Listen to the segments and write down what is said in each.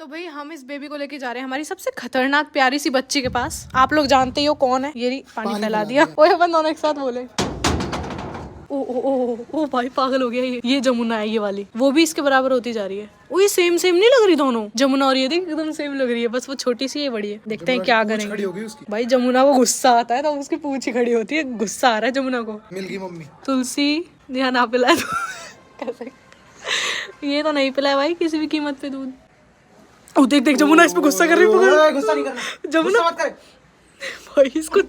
तो भाई हम इस बेबी को लेके जा रहे हैं हमारी सबसे खतरनाक प्यारी सी बच्ची के पास। आप लोग जानते ही हो कौन है। ये पानी फैला दिया। ओए अपन दोनों एक साथ बोले। ओ ओ ओ ओ भाई पागल हो गया ये जमुना है ये वाली, वो भी इसके बराबर होती जा रही है। वो ये सेम नहीं लग रही दोनों, जमुना और ये देख एकदम सेम लग रही है, बस वो छोटी सी है बड़ी है। देखते हैं क्या करेंगे। भाई जमुना को गुस्सा आता है तो उसकी पूंछ ही खड़ी होती है। गुस्सा आ रहा है जमुना को। मिल गई मम्मी तुलसी यहाँ ना पिलाए तो कैसे ये तो नहीं पिलाए भाई किसी भी कीमत पे दूध। ओ देख देख जमुना इस पे गुस्सा कर रही है। गुस्सा नहीं करना जमुना मत कर भाई। इसको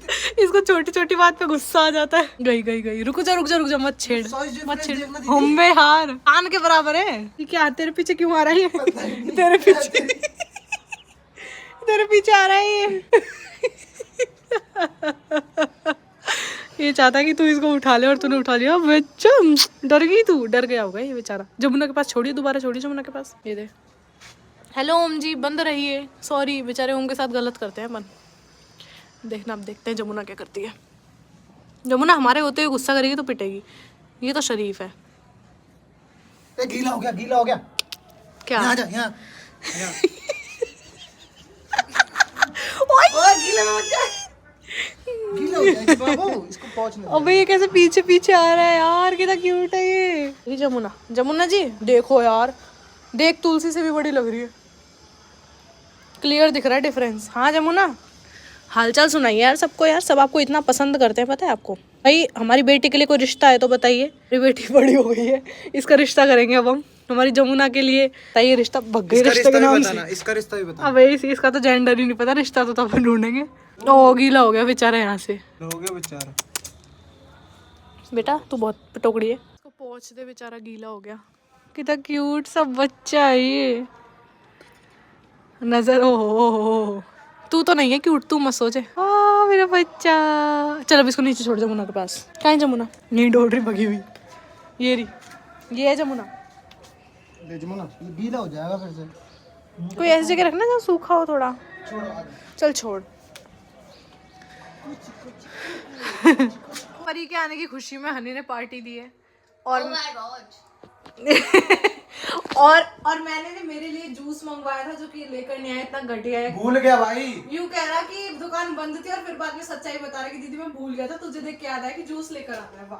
छोटी छोटी बात पे गुस्सा आ जाता है। गई रुक जा मत छेड़ हम हार कान के बराबर है। ये क्या तेरे पीछे क्यों आ रहा है? तेरे पीछे आ रहा है ये चाहता है कि तू इसको उठा ले और तूने उठा लिया। बच्चा डर गई तू, डर गया होगा ये बेचारा। जमुना के पास छोड़िए, दोबारा छोड़िए जमुना के पास। ये दे। हेलो ओम जी बंद रहिए, सॉरी बेचारे ओम के साथ गलत करते हैं अपन। देखना अब देखते हैं जमुना क्या करती है। जमुना हमारे होते हुए गुस्सा करेगी तो पिटेगी, ये तो शरीफ है। गीला हो गया क्या यहाँ जा, यहाँ गीला हो जाएगी बाबू, इसको पहुंचने दे। अबे ये कैसे पीछे पीछे आ रहा है यार, कितना क्यूट है ये जमुना जी देखो यार, देख तुलसी से भी बड़ी लग रही है। क्लियर दिख रहा है डिफरेंस। हाँ जमुना हालचाल सुनाइए यार सबको, यार सब आपको इतना पसंद करते हैं पता है आपको। भाई हमारी बेटी के लिए कोई रिश्ता है तो बताइए। मेरी बेटी बड़ी हो गई है, इसका रिश्ता करेंगे अब हम। हमारी जमुना के लिए बताइए रिश्ता। भग गई रिश्ते के नाम से। इसका रिश्ता भी बता। अब इसका तो जेंडर ही नहीं पता, रिश्ता तो अपन ढूंढेंगे। ओ गीला हो गया बेचारा यहाँ से। हो गया बेचारा। बेटा तू बहुत टोकड़ी है। इसको पहुँच दे, बेचारा गीला हो गया। कितना क्यूट सा बच्चा है ये। नजर ओ तू तो नहीं है क्यूट, तू मत सोचे। मेरा बच्चा। चल अब इसको नीचे छोड़ जमुना के पास। कहाँ है जमुना? नहीं दौड़ रही भगी हुई। ये है जमुना। जमुना ये गीला हो जाएगा फिर से। कोई ऐसी जगह रखना जहाँ सूखा हो थोड़ा। चल छोड़। परी के आने की खुशी में हनी ने पार्टी दी है और और मैंने मेरे लिए जूस मंगवाया था जो कि लेकर नहीं आया, इतना घटिया है। भूल गया भाई। यूं कह रहा कि दुकान बंद थी और फिर बाद में सच्चाई बता रहा कि दीदी मैं भूल गया था, तुझे देख के याद आया कि जूस लेकर आना है। वाह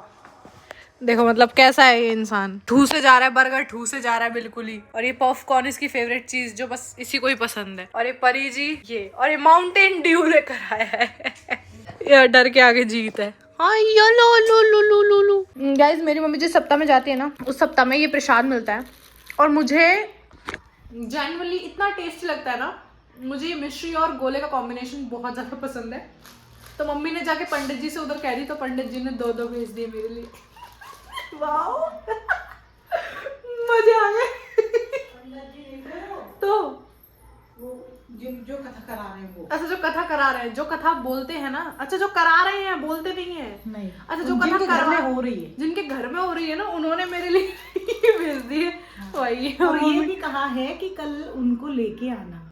देखो मतलब कैसा है ये इंसान। ठूसे जा रहा है बर्गर, ठूसे जा रहा है बिल्कुल ही। और ये पॉपकॉर्न इसकी फेवरेट चीज जो बस इसी को ही पसंद है। और ये परी जी ये, और ये माउंटेन ड्यू लेकर आया है ये डर के आगे जीत है। हाँ लो गाइस, मेरी मम्मी जिस सप्ताह में जाती है ना उस सप्ताह में ये प्रसाद मिलता है और मुझे जनरली इतना टेस्टी लगता है ना। मुझे ये मिश्री और गोले का कॉम्बिनेशन बहुत ज्यादा पसंद है। तो मम्मी ने जाके पंडित जी से उधर कह दी तो पंडित जी ने 2 भेज दिए मेरे लिए। वाओ मजे आ गए। तो जो कथा करा रहे हैं वो। अच्छा जो कथा करा रहे हैं, जो कथा बोलते हैं ना। अच्छा जो करा रहे हैं बोलते नहीं है। नहीं अच्छा जो कथा कर में हो रही है, जिनके घर में हो रही है ना, उन्होंने मेरे लिए भेज दी है। वही और ये भी कहा है कि कल उनको लेके आना।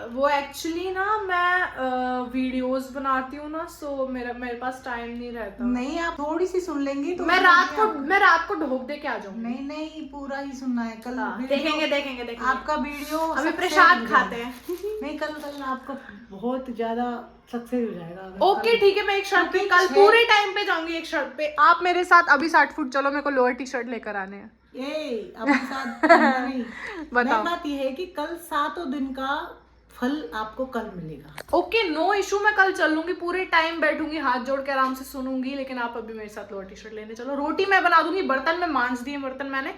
वो एक्चुअली ना मैं वीडियोस बनाती हूँ ना, सो मेरे पास टाइम नहीं रहता। नहीं आप थोड़ी सी सुन लेंगी तो मैं रात को ढोक दे के आ जाऊंगी। नहीं पूरा ही सुनना है कल। देखेंगे आपका वीडियो। अभी प्रसाद खाते हैं। नहीं कल आपका बहुत ज्यादा सक्सेस हो जाएगा। ओके ठीक है, मैं एक शर्ट पे कल पूरे टाइम पे जाऊंगी। एक शर्ट पे आप मेरे साथ अभी 60 फुट चलो, मेरे को लोअर टी शर्ट लेकर आने हैं। अपने साथ नहीं बताओ। बात ये है कि कल 7 दिन का फल आपको कल मिलेगा। ओके नो इशू, मैं कल चल लूंगी, पूरे टाइम बैठूंगी हाथ जोड़ के आराम से सुनूंगी। लेकिन आप अभी मेरे साथ लोअर टी शर्ट लेने चलो। रोटी मैं बना दूंगी, बर्तन में मांज दिए बर्तन मैंने,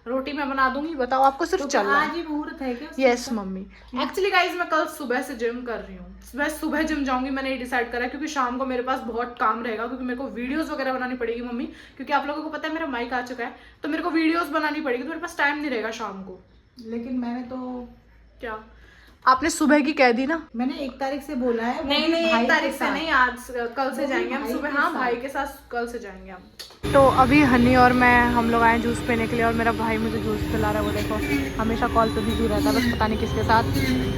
रोटी मैं बना दूंगी। बताओ आपको सिर्फ तो चलना आज ही मुहूर्त है क्या? Yes mummy. एक्चुअली गाइज मैं कल सुबह से जिम कर रही हूँ। मैं सुबह जिम जाऊंगी, मैंने ये डिसाइड करा क्योंकि शाम को मेरे पास बहुत काम रहेगा, क्योंकि मेरे को वीडियोस वगैरह बनानी पड़ेगी मम्मी। क्योंकि आप लोगों को पता है मेरा माइक आ चुका है, तो मेरे को वीडियोस बनानी पड़ेगी, तो मेरे पास टाइम नहीं रहेगा शाम को। लेकिन मैंने तो क्या आपने सुबह की कह दी ना? मैंने 1 तारीख से बोला है। नहीं 1 तारीख से नहीं, आज कल से जाएंगे हम सुबह। हाँ भाई के साथ कल से जाएंगे हम। तो अभी हनी और मैं हम लोग आए जूस पीने के लिए और मेरा भाई मुझे जूस पिला रहा है। वो देखो हमेशा कॉल पे बिजी रहता है, बस पता नहीं किसके साथ।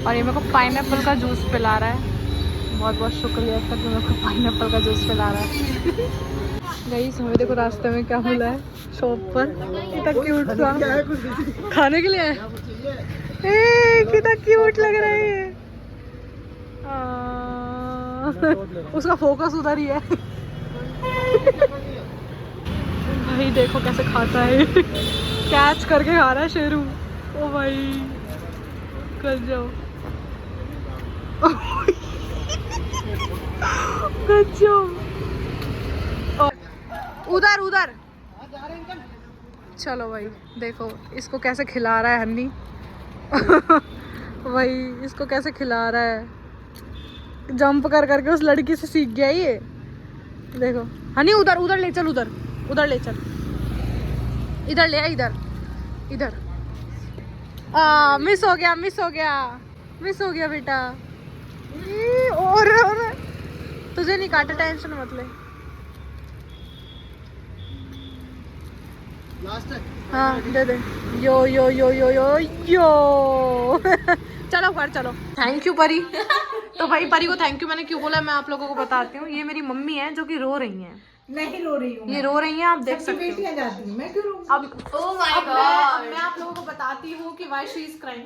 और ये मेरे को पाइनएप्पल का जूस पिला रहा है। बहुत बहुत शुक्रिया इसका कि मेरे को पाइनएप्पल का जूस पिला रहा है। गाइस हमें देखो रास्ते में क्या मिला है शॉप पर, इतना क्यूट सा खाने के लिए है। कितना क्यूट लग रहा है ये। उसका फोकस उधर ही है। भाई देखो कैसे खाता है, कैच करके खा रहा है शेरू। ओ भाई कर जाओ। उधर उधर चलो भाई, देखो इसको कैसे खिला रहा है हन्नी। भाई इसको कैसे खिला रहा है, जंप कर करके उस लड़की से सीख गया ये। देखो हनी उधर उधर ले चल, उधर उधर ले चल, इधर ले आ, इधर इधर। मिस हो गया, मिस हो गया, मिस हो गया बेटा। और तुझे नहीं काटा, टेंशन मत ले। लास्ट है। हाँ दे दे। यो यो यो यो यो यो। चलो घर चलो। थैंक यू परी। तो भाई परी को थैंक यू मैंने क्यों बोला, मैं आप लोगों को बताती हूँ। ये मेरी मम्मी है जो कि रो रही हैं। नहीं रो रही हूँ, ये रो रही हैं, आप देख सकते हो। बेटियां जाती हैं, मैं क्यों रोऊं? अब मैं आप लोगों को बताती हूँ कि why she is crying.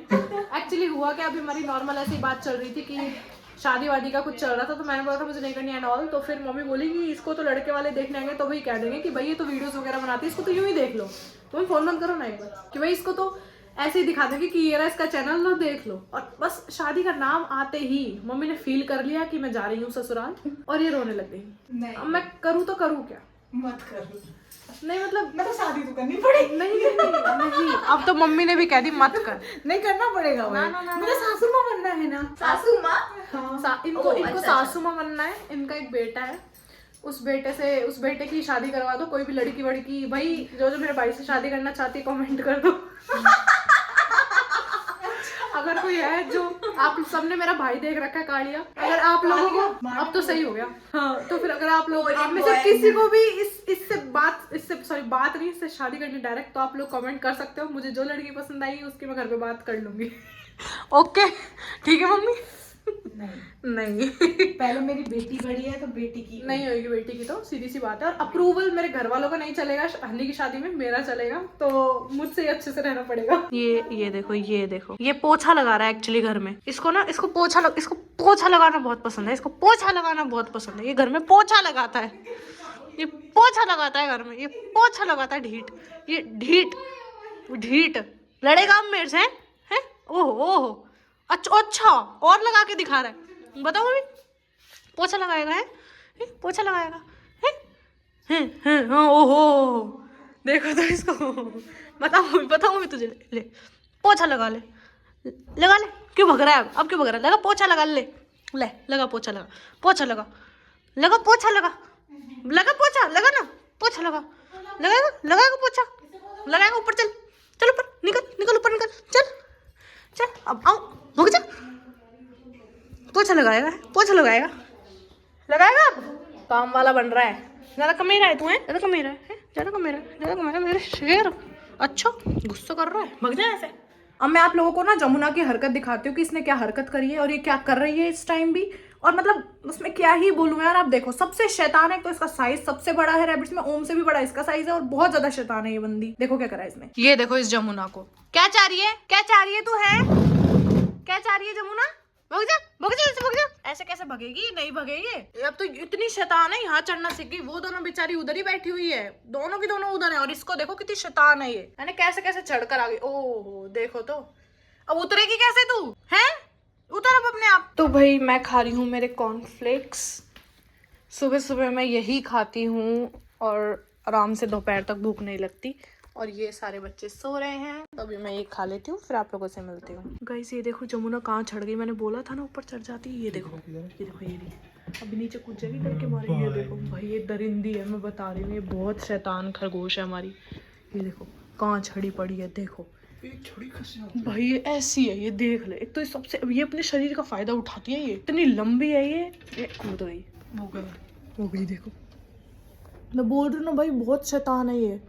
Actually हुआ क्या, अभी हमारी नॉर्मल ऐसी बात चल रही थी कि शादी वादी का कुछ चल रहा था, तो मैंने बोला था मुझे नहीं करनी एंड ऑल। तो फिर मम्मी बोली कि इसको तो लड़के वाले देखने आएंगे तो भाई कह देंगे कि भाई ये तो वीडियोस वगैरह बनाती है, इसको तो यूं ही देख लो। तो फोन बंद करो ना एक बार कि भाई इसको तो ऐसे ही दिखा देंगे कि ये रहा इसका चैनल, लो देख लो। और बस शादी का नाम आते ही मम्मी ने फील कर लिया कि मैं जा रही हूँ ससुराल, और ये रोने लग गई। अब मैं करूँ तो करूँ क्या? मत करो। नहीं मतलब मैं तो शादी तो करनी पड़ेगी। नहीं नहीं, अब तो मम्मी ने भी कह दी मत कर। नहीं करना पड़ेगा भाई। मेरा सासू माँ बनना है ना। सासू माँ? इनको इनको सासू माँ बनना है। इनका एक बेटा है, उस बेटे की शादी करवा दो। कोई भी लड़की वड़की भाई जो मेरे भाई से शादी करना चाहती है कमेंट कर दो। अगर कोई है जो, आप सबने मेरा भाई देख रखा है कालिया, अगर आप लोगों को अब तो सही हो गया। हाँ तो फिर अगर आप लोग आप में से किसी को भी इससे बात नहीं, इससे शादी करनी डायरेक्ट, तो आप लोग कमेंट कर सकते हो। मुझे जो लड़की पसंद आएगी उसकी मैं घर पे बात कर लूंगी। ओके ठीक है मम्मी। नहीं पहले मेरी बेटी बड़ी है तो बेटी की नहीं होगी, बेटी की तो सीधी सी बात है। और अप्रूवल मेरे घर वालों का नहीं चलेगा, हनी की शादी में मेरा चलेगा, तो मुझसे ही अच्छे से रहना पड़ेगा। ये देखो, ये देखो, ये पोछा लगा रहा है एक्चुअली घर में। इसको पोछा लगाना बहुत पसंद है। इसको पोछा लगाना बहुत पसंद है। ये घर में पोछा लगाता है, ये पोछा लगाता है घर में, ये पोछा लगाता है। ढीठ, ये ढीठ लड़ेगा अब मेरे से, हैं? ओहो अच्छा और लगा के दिखा रहा है। बताओ मम्मी, पोछा लगाएगा है? पोछा लगाएगा है? हाँ ओहो देखो तो इसको। बताओ मम्मी तुझे, ले पोछा लगा ले। क्यों भग रहा है अब क्यों भग रहा है? लगा पोछा लगा, ले लगा पोछा लगा, पोछा लगा ना, पोछा लगाएगा पोछा लगाएगा। ऊपर चल ऊपर, निकल ऊपर निकल, चल अब आओ, रुक जा। पोछा लगाएगा अब काम वाला बन रहा है। ज्यादा कमेरा है तू, है ज्यादा कमेरा है, ज्यादा कमेरा मेरे शेर। अच्छा गुस्सा कर रहा है, भग जा ऐसे। अब मैं आप लोगों को ना जमुना की हरकत दिखाती हूँ कि इसने क्या हरकत करी है और ये क्या कर रही है इस टाइम भी। और मतलब उसमें क्या ही बोलूँ यार। आप देखो, सबसे शैतान है तो इसका साइज सबसे बड़ा है रैबिट्स में, ओम से भी बड़ा इसका साइज है, और बहुत ज्यादा शैतान है ये बंदी। देखो क्या करा है इसने। ये देखो इस जमुना को, क्या चाह रही है तू, है क्या चाह रही है जमुना? भग जा। ऐसे कैसे भगेगी? नहीं भगेगी। अब तो इतनी शैतान है, यहाँ चढ़ना सीख गई। वो दोनों बेचारी उधर ही बैठी हुई है, दोनों की दोनों उधर है। और इसको देखो कितनी शैतान है ये, मैंने कैसे चढ़कर आ गई। ओहो देखो तो, अब उतरेगी कैसे तू, है? उतर अब अपने आप। तो भाई मैं खा रही हूँ मेरे कॉर्नफ्लेक्स। सुबह मैं यही खाती हूँ और आराम से दोपहर तक भूख नहीं लगती। और ये सारे बच्चे सो रहे हैं, तो अभी मैं ये खा लेती हूँ, फिर आप लोगों से मिलती हूँ। गाइस ये देखो जमुना कहाँ चढ़ गई। मैंने बोला था ना ऊपर चढ़ जाती है। ये देखो ये अभी नीचे कूद जाएगी डर के मारे। ये देखो भाई, ये दरिंदी है, मैं बता रही हूँ, ये बहुत शैतान खरगोश है हमारी। ये देखो कहाँ छड़ी पड़ी है, देखो भाई ये ऐसी है, ये देख ले। एक तो सबसे ये अपने शरीर का फायदा उठाती है, ये इतनी लंबी है, ये कूद गई, हो गई देखो। मैं बोल रही हूँ ना भाई, बहुत शैतान है ये।